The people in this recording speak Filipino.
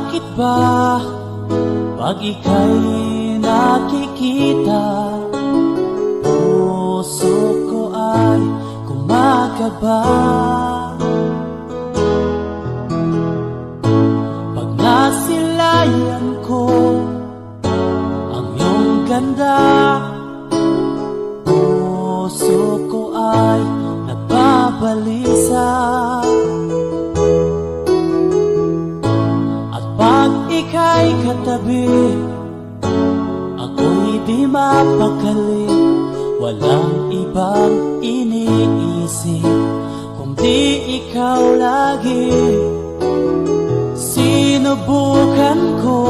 Bakit ba pag ika'y nakikita, puso ko ay kumakaba? Pag nasilayan ko ang iyong ganda, puso ko ay nagbabalisa. Pag ika'y katabi, ako'y di mapakali. Walang ibang iniisip kundi ikaw lagi. Sinubukan ko